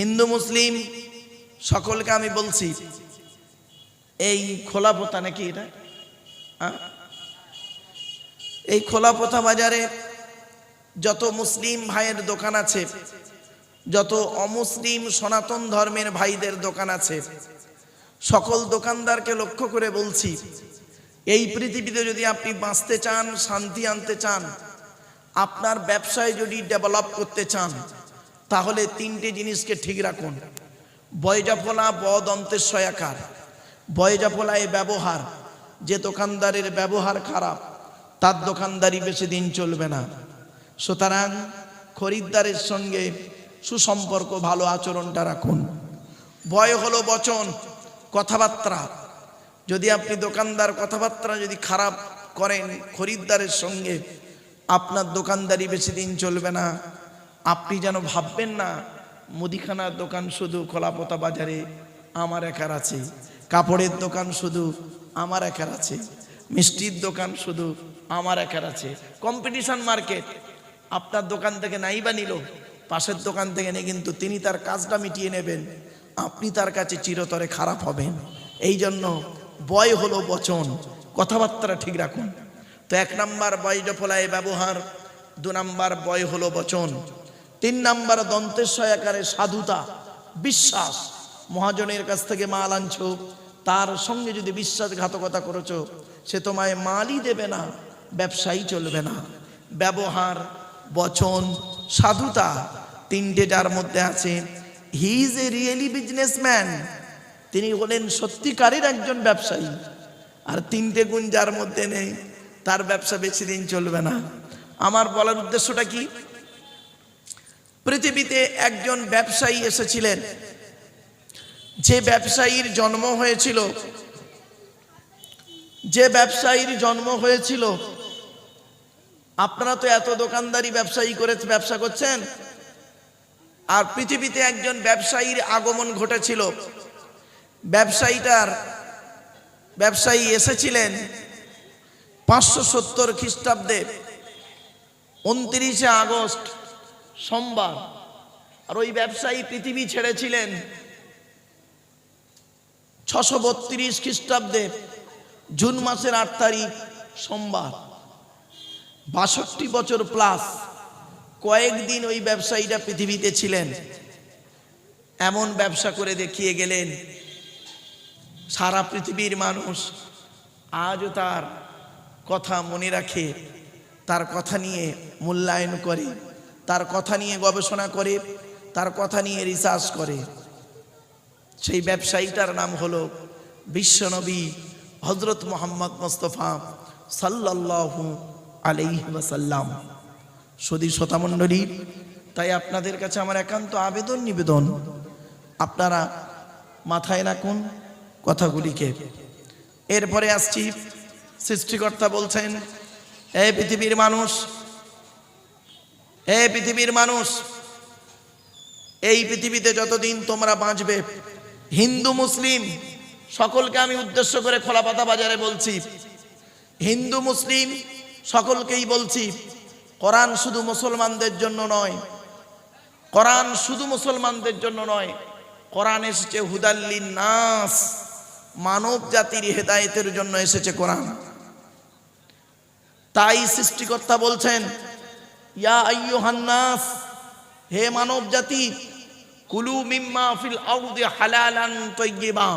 হিন্দু মুসলিম সকলকে আমি বলছি, এই খোলাপোতা নাকি এটা, এই খোলাপোতা বাজারে যত মুসলিম ভাইয়ের দোকান আছে, যত অমুসলিম সনাতন ধর্মের ভাইদের দোকান আছে, সকল দোকানদারকে লক্ষ্য করে বলছি, এই পৃথিবীতে যদি আপনি বাঁচতে চান, শান্তি আনতে চান, আপনার ব্যবসায় যদি ডেভেলপ করতে চান, তাহলে তিনটে জিনিসকে ঠিক রাখুন। বয়জাফলা বদন্তের সয়াকার, বয়জাফলায় ব্যবহার, যে দোকানদারের ব্যবহার খারাপ তার দোকানদারি বেশি দিন চলবে না। সুতরাং খরিদ্দারের সঙ্গে সুসম্পর্ক, ভালো আচরণটা রাখুন। বয় হলো বচন, কথাবার্তা। যদি আপনি দোকানদার কথাবার্তা যদি খারাপ করেন খরিদ্দারের সঙ্গে, আপনার দোকানদারি বেশি দিন চলবে না। আপনি যেন ভাববেন না মুদিখানার দোকান শুধু খোলাপোতা বাজারে আমার একার আছে, কাপড়ের দোকান শুধু আমার একার আছে, মিষ্টির দোকান শুধু আমার একার আছে। Competition market. আপনার দোকান থেকে নাই বা নিল, পাশের দোকান থেকে নিয়ে কিন্তু তিনি তার কাজটা মিটিয়ে নেবেন, আপনি তার কাছে চিরতরে খারাপ হবেন। এই জন্য বয় হলো বচন, কথাবার্তা ঠিক রাখুন। তো 1 নাম্বার বয়জাফলায় ব্যবহার, 2 নাম্বার বয় হলো বচন, 3 নাম্বার দন্তের সয়াকারে সাধুতা, বিশ্বাস। মহাজনের কাছ থেকে মাল আনছো, তার সঙ্গে যদি বিশ্বাসঘাতকতা করেছো, সে তোমায় মালই দেবে না, ব্যবসায়ী চলবে না। ব্যবহার, বচন, সাধুতা, তিনটে যার মধ্যে আছে, he is a really businessman, তিনি হলেন সত্যিকারের একজন ব্যবসায়ী। আর তিনটে গুণ যার মধ্যে নেই, তার ব্যবসা বেশি দিন চলবে না। আমার বলার উদ্দেশ্যটা কি, পৃথিবীতে একজন ব্যবসায়ী এসেছিলেন, যে ব্যবসায়ীর জন্ম হয়েছিল, যে ব্যবসায়ীর জন্ম হয়েছিল, আপনারা তো এত দোকানদারি ব্যবসা করছেন, আর পৃথিবীতে একজন ব্যবসায়ীর আগমন ঘটেছিল। ব্যবসায়ী এসেছিলেন 570 খ্রিস্টাব্দে 29 আগস্ট সোমবার। আর ওই ব্যবসায়ী পৃথিবী ছেড়েছিলেন 632 খ্রিস্টাব্দে জুন মাসের 8 তারিখ সোমবার। 62 বছর প্লাস কয়েকদিন ওই ব্যবসায়ীরা পৃথিবীতে ছিলেন। এমন ব্যবসা করে দেখিয়ে গেলেন, সারা পৃথিবীর মানুষ আজও তার কথা মনে রাখে, তার কথা নিয়ে মূল্যায়ন করে, তার কথা নিয়ে গবেষণা করে, তার কথা নিয়ে রিসার্চ করে। সেই ব্যবসায়ীটার নাম হলো বিশ্বনবী হযরত মুহাম্মদ মুস্তাফা সাল্লাল্লাহু আলাইহি ওয়াসাল্লাম। সুধী শ্রোতামণ্ডলী, তাই আপনাদের কাছে আমার একান্ত আবেদন নিবেদন, আপনারা মাথায় রাখুন কথাগুলিকে। এরপরে আসছি, সৃষ্টিকর্তা বলছেন, হে পৃথিবীর মানুষ, হে পৃথিবীর মানুষ, এই পৃথিবীতে যতদিন তোমরা বাঁচবে, হিন্দু মুসলিম সকলকে আমি উদ্দেশ্য করে খোলাপাতা বাজারে বলছি, হিন্দু মুসলিম সকলকেই বলছি, কোরআন শুধু মুসলমানদের জন্য নয়, কোরআন শুধু মুসলমানদের জন্য নয়, কোরআন এসেছে হুদাল্লিন নাস, মানব জাতির হেদায়েতের জন্য এসেছে কোরআন। তাই সৃষ্টিকর্তা বলছেন, ইয়া আইয়ুহান নাস, হে মানব জাতি, কুলু মিম্মা ফিল আরদি হালালান তাইয়্যিবা।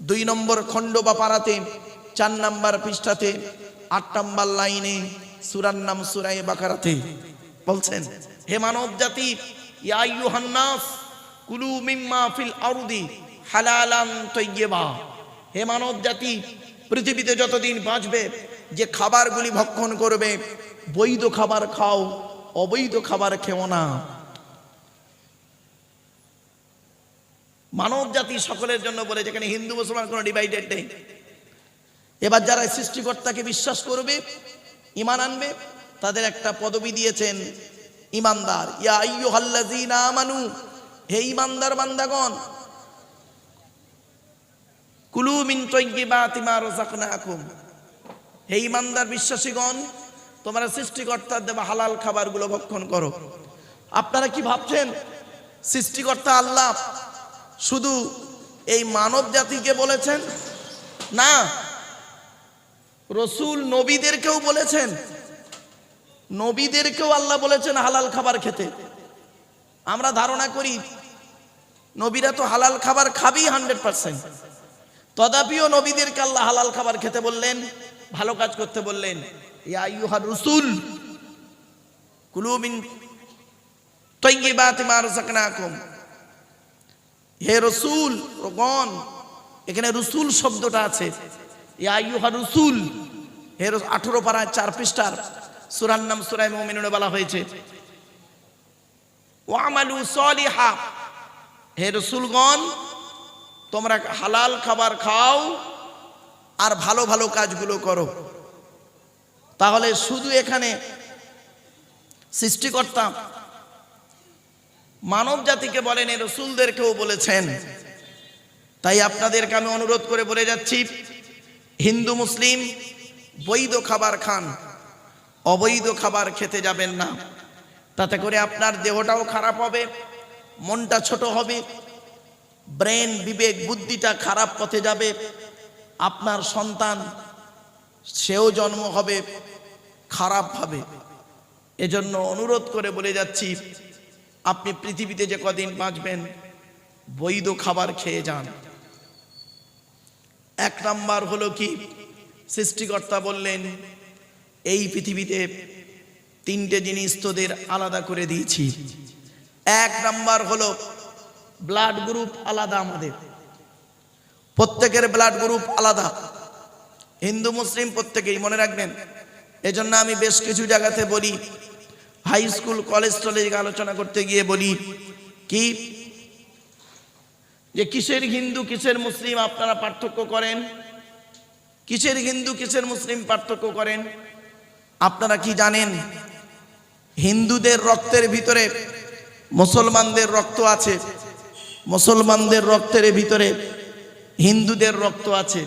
2 নম্বর খণ্ড বা পারাতে 4 নম্বর পৃষ্ঠাতে 8 নম্বর লাইনে সূরার নাম সূরা বাকারাতে বলছেন, হে মানব জাতি, ইয়া আইয়ুহান নাস কুলু মিম্মা ফিল আরদি হালালান তাইয়্যিবা। হে মানব জাতি, পৃথিবীতে যতদিন বাঁচবে যে খাবারগুলি ভক্ষণ করবে, বৈধ খাবার খাও, অবৈধ খাবার খেও না। মানব জাতি সকলের জন্য বলে, যেখানে হিন্দু মুসলমান কোনো ডিভাইডেড নেই। এবার যারা সৃষ্টিকর্তাকে বিশ্বাস করবে, ঈমান আনবে, তাদের একটা পদবি দিয়েছেন ঈমানদার। ইয়া আইয়ুহাল্লাযীনা আমানু, হে ঈমানদার বান্দাগণ, কুলু মিন তাইয়্যিবাতি মা রাযাকনাকুম, হে ঈমানদার বিশ্বাসীগণ, তোমরা সৃষ্টিকর্তার দেওয়া হালাল খাবারগুলো ভক্ষণ করো। আপনারা কি ভাবছেন সৃষ্টিকর্তা আল্লাহ শুধু এই মানব জাতিকে বলেছেন না, রসুল নবীদেরকেও বলেছেন। নবীদেরকেও আল্লাহ বলেছেন হালাল খাবার খেতে। আমরা ধারণা করি নবীরা তো হালাল খাবার খাবেই 100%, তথাপিও নবীদেরকে আল্লাহ হালাল খাবার খেতে বললেন, ভালো কাজ করতে বললেন। ইয়া আইয়ুহার রাসূল কুলু মিন তাইয়্যিবাতি মা রাযাকনাকুম। হে রাসূল গণ, এখানে রাসূল শব্দটা আছে। ইয়া আইয়ুহার রাসূল, হে 18 পারা 4 পৃষ্ঠার সূরার নাম সূরা মুমিনুনে বলা হয়েছে ওয়ামালু সলিহা। হে রাসূলগণ, তোমরা হালাল খাবার খাও আর ভালো ভালো কাজগুলো করো। তাহলে শুধু এখানে সৃষ্টিকর্তা মানব জাতিকে বলেন, এ রাসূলদেরকেও বলেছেন। তাই আপনাদেরকে আমি অনুরোধ করে বলে যাচ্ছি, হিন্দু মুসলিম বৈধ খাবার খান, অবৈধ খাবার খেতে যাবেন না। তাতে করে আপনার দেহটাও খারাপ হবে, মনটা ছোট হবে, ব্রেন বিবেক বুদ্ধিটা খারাপ পথে যাবে। আপনার সন্তান সেও জন্ম হবে খারাপ হবে। এজন্য অনুরোধ করে বলে যাচ্ছি, আপনি পৃথিবীতে যে কদিন বাঁচবেন বৈধ খাবার খেয়ে যান। 1 নাম্বার হলো কি, সৃষ্টিকর্তা বললেন এই পৃথিবীতে 3টে জিনিস তোদের আলাদা করে দিয়েছি। 1 নাম্বার হলো ব্লাড গ্রুপ আলাদা। আমাদের প্রত্যেকের ব্লাড গ্রুপ আলাদা, হিন্দু মুসলিম প্রত্যেকেই, মনে রাখবেন। এজন্য আমি বেশ কিছু জায়গাতে বলি, হাই স্কুল কলেজ টলেজ আলোচনা করতে গিয়ে বলি কি, যে কিসের হিন্দু কিসের মুসলিম আপনারা পার্থক্য করেন, কিসের হিন্দু কিসের মুসলিম পার্থক্য করেন। আপনারা কি জানেন, হিন্দুদের রক্তের ভিতরে মুসলমানদের রক্ত আছে, মুসলমানদের রক্তের ভিতরে হিন্দুদের রক্ত আছে।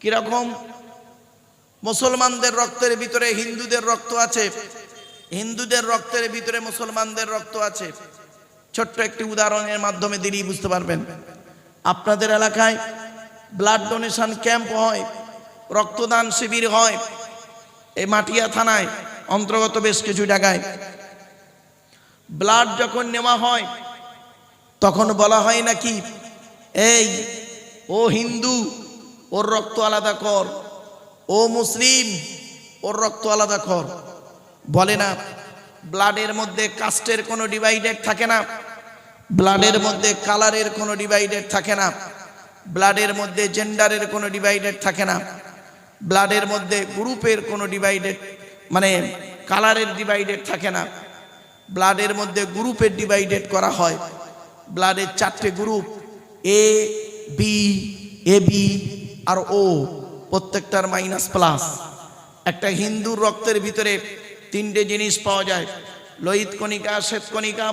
কিরকম? মুসলমানদের রক্তের ভিতরে হিন্দুদের রক্ত আছে, হিন্দুদের রক্তের ভিতরে মুসলমানদের রক্ত আছে। ছোট্ট একটি উদাহরণের মাধ্যমে দিলেই বুঝতে পারবেন। আপনাদের এলাকায় ব্লাড ডোনেশন ক্যাম্প হয়, রক্তদান শিবির হয়, এই মাটিয়া থানায় অন্তর্গত বেশ কিছু জায়গায় ব্লাড যখন নেওয়া হয় তখন বলা হয় নাকি, এই ও হিন্দু ওর রক্ত আলাদা কর, ও মুসলিম ওর রক্ত আলাদা কর। বলে না, ব্লাডের মধ্যে কাস্টের কোনো ডিভাইডেড থাকে না, ব্লাডের মধ্যে কালারের কোনো ডিভাইডেড থাকে না, ব্লাডের মধ্যে জেন্ডারের কোনো ডিভাইডেড থাকে না, ব্লাডের মধ্যে গ্রুপের কোনো ডিভাইডেড মানে কালারের ডিভাইডেড থাকে না, ব্লাডের মধ্যে গ্রুপের ডিভাইডেড করা হয়। ব্লাডের 4টে group, A B, A B আর ও, প্রত্যেকটার -+। একটা হিন্দুর রক্তের ভিতরে 3টে জিনিস পাওয়া যায়, লোহিত কণিকা, শ্বেত কণিকা,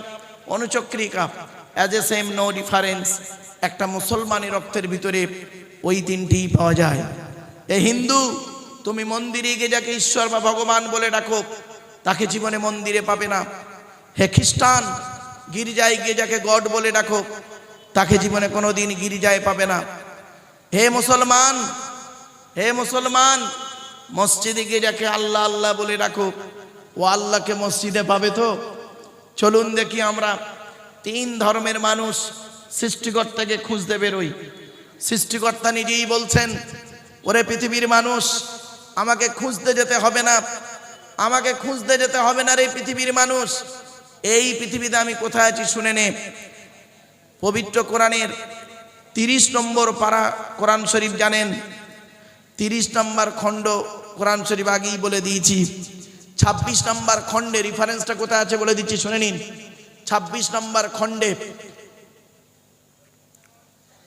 অনুচক্রিকা, as a same no difference. একটা মুসলমানের রক্তের ভিতরে ওই 3টিই পাওয়া যায়। এ হিন্দু, তুমি মন্দিরে গিয়ে যাকে ঈশ্বর বা ভগবান বলে ডাকো তাকে জীবনে মন্দিরে পাবে না। হে খ্রিস্টান, গির্জায় গিয়ে যাকে গড বলে ডাকো তাকে জীবনে কোনোদিন গির্জায় পাবে না। হে মুসলমান, হে মুসলমান, মসজিদে গিয়ে যাকে আল্লাহ আল্লাহ বলে ডাকো ও আল্লাহকে মসজিদে পাবে তো? চলুন দেখি আমরা 3 ধর্মের মানুষ সৃষ্টিকর্তাকে খুঁজতে বেরোই। সৃষ্টিকর্তা নিজেই বলছেন, ওরে পৃথিবীর মানুষ, আমাকে খুঁজতে যেতে হবে না, আমাকে খুঁজতে যেতে হবে না রে পৃথিবীর মানুষ। এই পৃথিবীতে আমি কোথায় আছি শুনে নে। পবিত্র কোরআনের 30 নম্বর পারা কোরআন শরীফ জানেন, 30 নম্বর খণ্ড কোরআন শরীফ আগেই বলে দিয়েছি। 26 নম্বর খণ্ডে রেফারেন্সটা কোথায় আছে বলে দিচ্ছি, শুনে নিন। 26 নম্বর খণ্ডে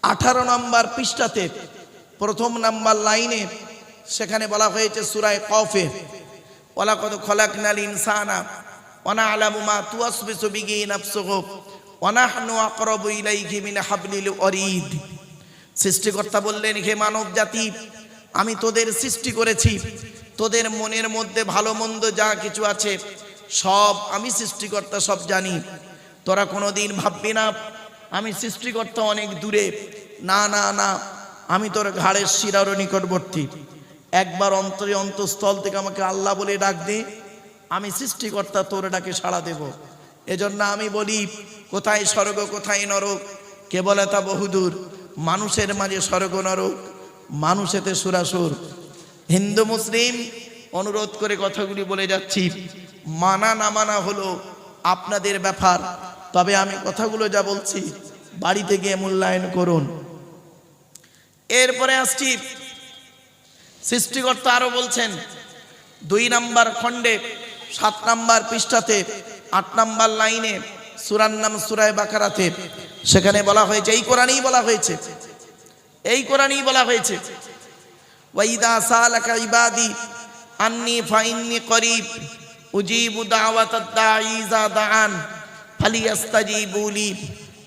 18 নম্বর পৃষ্ঠাতে 1ম নম্বর লাইনে সেখানে বলা হয়েছে সূরা কফে, ওয়ালাকাদ খলাকনাল ইনসানা ওয়া না'লামু মা তুওয়াসবিসু বিহি নাফসুহু ওয়া নাহনু আকরাবু ইলাইহি মিন হাবলিল ওয়ারিদ। সৃষ্টিকর্তা বললেন, হে মানব জাতি, আমি তোদের সৃষ্টি করেছি, তোদের মনের মধ্যে ভালো মন্দ যা কিছু আছে সব আমি সৃষ্টিকর্তা, সব জানি। তোরা কোনোদিন ভাববি না আমি সৃষ্টিকর্তা অনেক দূরে। না না না, আমি তোর ঘাড়ের শিরারও নিকটবর্তী। একবার অন্তরে অন্তঃস্থল থেকে আমাকে আল্লাহ বলে ডাক দে, আমি সৃষ্টিকর্তা তোর ডাকে সাড়া দেব। এজন্য আমি বলি, কোথায় স্বর্গ কোথায় নরক কে বলে তা বহুদূর। মানুষের মাঝে স্বর্গ নরক, মানুষেতে সুরাসুর। হিন্দু মুসলিম অনুরোধ করে কথাগুলি বলে যাচ্ছি, মানা না মানা হলো আপনাদের ব্যাপার, তবে আমি কথাগুলো যা বলছি বাড়িতে গিয়ে মূল্যায়ন করুন। এরপরে আসছি, সৃষ্টিকর্তা আরো বলছেন 2 নম্বর খণ্ডে 7 নম্বর পৃষ্ঠাতে 8 নম্বর লাইনে, সূরার নাম সূরা বাকারাতে, সেখানে বলা হয়েছে, এই কোরআনেই বলা হয়েছে, এই কোরআনেই বলা হয়েছে, ওয়াইদা সালাকা ইবাদি আন্নি ফাইন্নি করিব উজিবু দাওয়াতাদ দাঈ ইযা দাআন ফালিয়াস্তাজিবু লি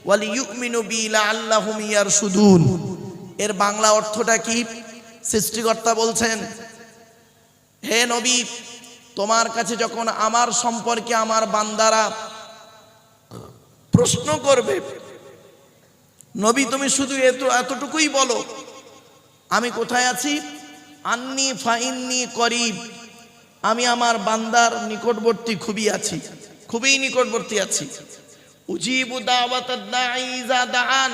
ওয়ালিয়ুমিনু বি লাআল্লাহুম ইয়ারশুদুন। এর বাংলা অর্থটা কি? সৃষ্টিকর্তা বলছেন, হে নবী, তোমার কাছে যখন আমার সম্পর্কে আমার বান্দারা প্রশ্ন করবে, নবী তুমি শুধু এতটুকুই বলো, আমি কোথায় আছি? আন্নি ফাইন্নি করিব, আমি আমার বান্দার নিকটবর্তী খুবই আছি, খুবই নিকটবর্তী আছি। উজিবু দাওয়াতাদ দাঈ ইযা দাআন,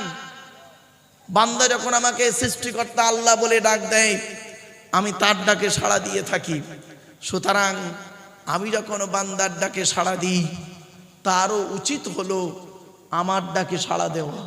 বান্দা যখন আমাকে সৃষ্টিকর্তা আল্লাহ বলে ডাক দেয়, আমি তার ডাকে সাড়া দিয়ে থাকি। সুতরাং আমি যখন বান্দার ডাকে সাড়া দিই, তারও উচিত হলো আমার ডাকে সাড়া দেওয়া।